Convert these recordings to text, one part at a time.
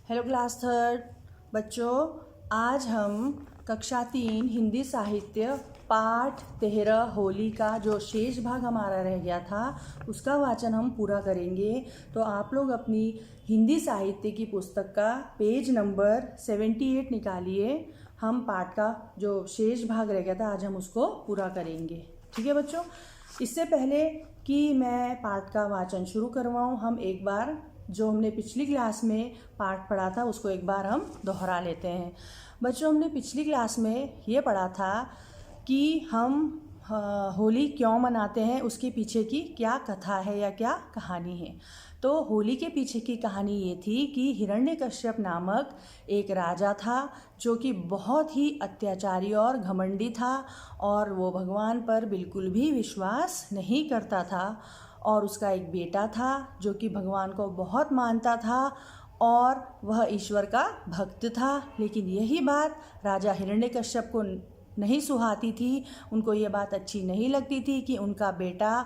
Hello class third बच्चों, आज हम कक्षा 3 हिंदी साहित्य पाठ 13 होली का जो शेष भाग हमारा रह गया था उसका वाचन हम पूरा करेंगे। तो आप लोग अपनी हिंदी साहित्य की पुस्तक का पेज नंबर 78 निकालिए। हम पाठ का जो शेष भाग रह गया था आज हम उसको पूरा करेंगे। ठीक है बच्चों, इससे पहले कि मैं पाठ का वाचन शुरू करवाऊँ, हम एक बार जो हमने पिछली क्लास में पाठ पढ़ा था उसको एक बार हम दोहरा लेते हैं। बच्चों, हमने पिछली क्लास में ये पढ़ा था कि हम होली क्यों मनाते हैं, उसके पीछे की क्या कथा है या क्या कहानी है। तो होली के पीछे की कहानी ये थी कि हिरण्यकश्यप नामक एक राजा था जो कि बहुत ही अत्याचारी और घमंडी था और वो भगवान पर बिल्कुल भी विश्वास नहीं करता था। और उसका एक बेटा था जो कि भगवान को बहुत मानता था और वह ईश्वर का भक्त था। लेकिन यही बात राजा हिरण्यकश्यप को नहीं सुहाती थी। उनको ये बात अच्छी नहीं लगती थी कि उनका बेटा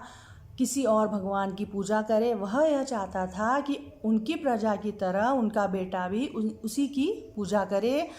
किसी और भगवान की पूजा करे। वह यह चाहता था कि उनकी प्रजा की तरह उनका बेटा भी उसी की पूजा करे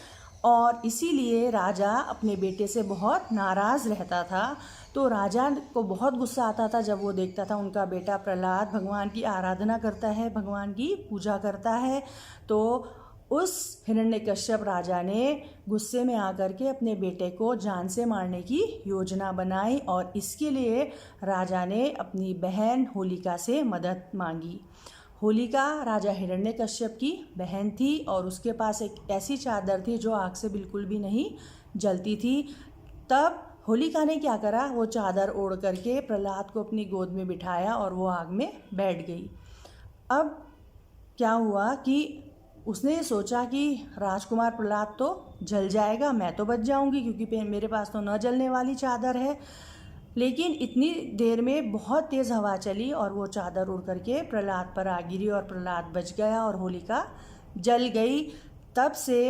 और इसीलिए राजा अपने बेटे से बहुत नाराज़ रहता था। तो राजा को बहुत गुस्सा आता था जब वो देखता था उनका बेटा प्रहलाद भगवान की आराधना करता है, भगवान की पूजा करता है। तो उस हिरण्यकश्यप राजा ने गुस्से में आकर के अपने बेटे को जान से मारने की योजना बनाई और इसके लिए राजा ने अपनी बहन होलिका से मदद मांगी। होलिका राजा हिरण्यकश्यप की बहन थी और उसके पास एक ऐसी चादर थी जो आग से बिल्कुल भी नहीं जलती थी। तब होलिका ने क्या करा, वो चादर ओढ़ करके प्रहलाद को अपनी गोद में बिठाया और वो आग में बैठ गई। अब क्या हुआ कि उसने ये सोचा कि राजकुमार प्रहलाद तो जल जाएगा, मैं तो बच जाऊंगी क्योंकि मेरे पास तो न जलने वाली चादर है। लेकिन इतनी देर में बहुत तेज़ हवा चली और वो चादर उड़ करके प्रहलाद पर आ गिरी और प्रहलाद बच गया और होलिका जल गई। तब से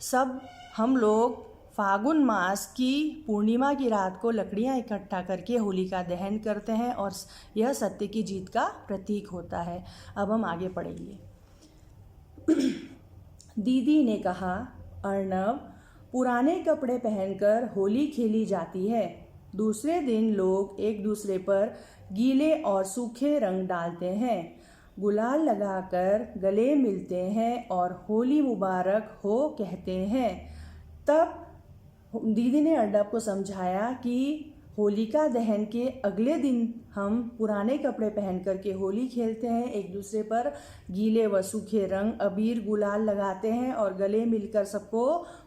सब हम लोग फागुन मास की पूर्णिमा की रात को लकड़ियाँ इकट्ठा करके होलिका दहन करते हैं और यह सत्य की जीत का प्रतीक होता है। अब हम आगे पढ़ेंगे। दीदी ने कहा, अर्नब, पुराने कपड़े पहनकर होली खेली जाती है। दूसरे दिन लोग एक दूसरे पर गीले और सूखे रंग डालते हैं, गुलाल लगाकर गले मिलते हैं और होली मुबारक हो कहते हैं। तब दीदी ने अर्नब को समझाया कि होलिका दहन के अगले दिन हम पुराने कपड़े पहन करके होली खेलते हैं, एक दूसरे पर गीले व सूखे रंग अबीर गुलाल लगाते हैं और गले मिलकर सबको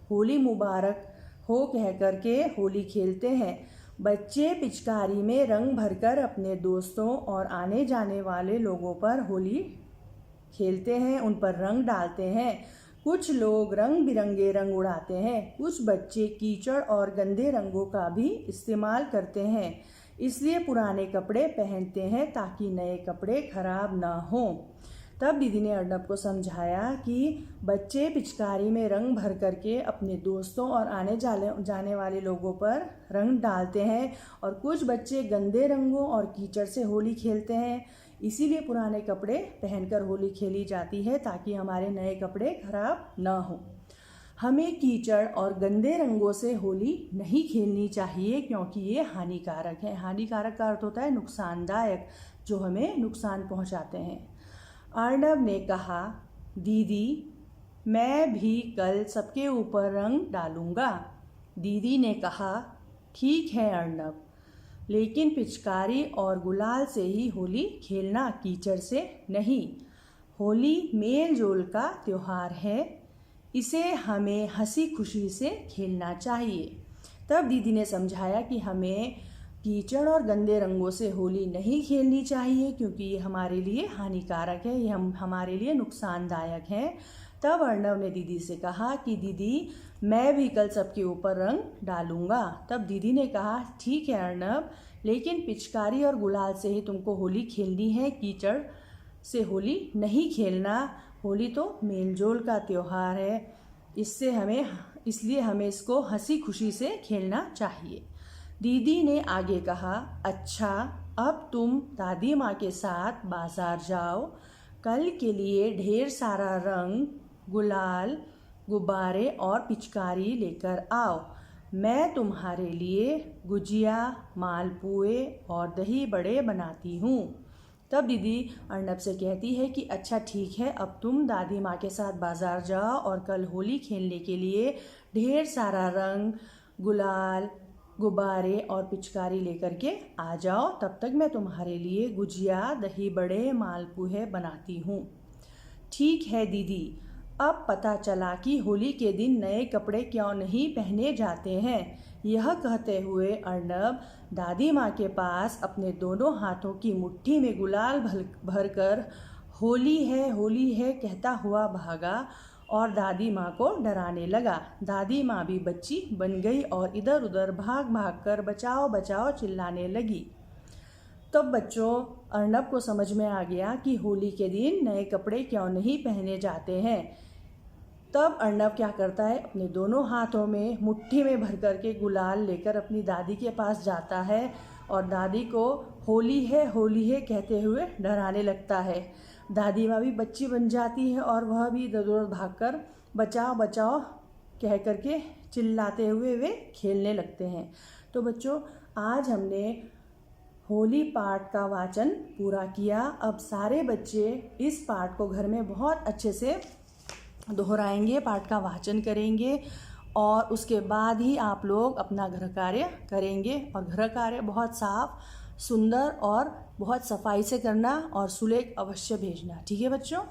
होली मुबारक हो कह करके होली खेलते हैं। बच्चे पिचकारी में रंग भरकर अपने दोस्तों और आने जाने वाले लोगों पर होली खेलते हैं, उन पर रंग डालते हैं। कुछ लोग रंग बिरंगे रंग उड़ाते हैं, कुछ बच्चे कीचड़ और गंदे रंगों का भी इस्तेमाल करते हैं। इसलिए पुराने कपड़े पहनते हैं ताकि नए कपड़े खराब ना हों। तब दीदी ने अर्नब को समझाया कि बच्चे पिचकारी में रंग भर करके अपने दोस्तों और आने जाने वाले लोगों पर रंग डालते हैं और कुछ बच्चे गंदे रंगों और कीचड़ से होली खेलते हैं। इसीलिए पुराने कपड़े पहनकर होली खेली जाती है ताकि हमारे नए कपड़े खराब ना हो। हमें कीचड़ और गंदे रंगों से होली नहीं खेलनी चाहिए क्योंकि ये हानिकारक है। हानिकारक का अर्थ होता है नुकसानदायक, जो हमें नुकसान पहुंचाते हैं। अर्नब ने कहा, दीदी, मैं भी कल सबके ऊपर रंग डालूंगा। दीदी ने कहा, ठीक है अर्नब, लेकिन पिचकारी और गुलाल से ही होली खेलना, कीचड़ से नहीं। होली मेल जोल का त्यौहार है, इसे हमें हंसी खुशी से खेलना चाहिए। तब दीदी ने समझाया कि हमें कीचड़ और गंदे रंगों से होली नहीं खेलनी चाहिए क्योंकि ये हमारे लिए हानिकारक है, ये हमारे लिए नुकसानदायक है। तब अर्नब ने दीदी से कहा कि दीदी, मैं भी कल सबके ऊपर रंग डालूंगा। तब दीदी ने कहा, ठीक है अर्नब, लेकिन पिचकारी और गुलाल से ही तुमको होली खेलनी है, कीचड़ से होली नहीं खेलना। होली तो मेलजोल का त्यौहार है, इसलिए हमें इसको हंसी खुशी से खेलना चाहिए। दीदी ने आगे कहा, अच्छा, अब तुम दादी माँ के साथ बाजार जाओ, कल के लिए ढेर सारा रंग गुलाल, गुब्बारे और पिचकारी लेकर आओ। मैं तुम्हारे लिए गुजिया, मालपुए और दही बड़े बनाती हूँ। तब दीदी अर्नब से कहती है कि अच्छा ठीक है, अब तुम दादी माँ के साथ बाज़ार जाओ और कल होली खेलने के लिए ढेर सारा रंग, गुलाल, गुब्बारे और पिचकारी लेकर के आ जाओ। तब तक मैं तुम्हारे लिए गुजिया, दही बड़े, मालपुए बनाती हूँ। ठीक है दीदी। अब पता चला कि होली के दिन नए कपड़े क्यों नहीं पहने जाते हैं। यह कहते हुए अर्नब दादी माँ के पास अपने दोनों हाथों की मुट्ठी में गुलाल भरकर होली है कहता हुआ भागा और दादी माँ को डराने लगा। दादी माँ भी बच्ची बन गई और इधर उधर भाग भाग कर बचाओ बचाओ चिल्लाने लगी। तब बच्चों अर्नब को समझ में आ गया कि होली के दिन नए कपड़े क्यों नहीं पहने जाते हैं। तब अर्नब क्या करता है, अपने दोनों हाथों में मुट्ठी में भर कर के गुलाल लेकर अपनी दादी के पास जाता है और दादी को होली है कहते हुए डराने लगता है। दादी माँ भी बच्ची बन जाती है और वह भी इधर उधर भागकर बचाओ बचाओ कह करके चिल्लाते हुए वे खेलने लगते हैं। तो बच्चों आज हमने होली पाठ का वाचन पूरा किया। अब सारे बच्चे इस पाठ को घर में बहुत अच्छे से दोहराएंगे, पाठ का वाचन करेंगे और उसके बाद ही आप लोग अपना घर कार्य करेंगे। और घर कार्य बहुत साफ, सुंदर और बहुत सफाई से करना और सुलेख अवश्य भेजना। ठीक है बच्चों।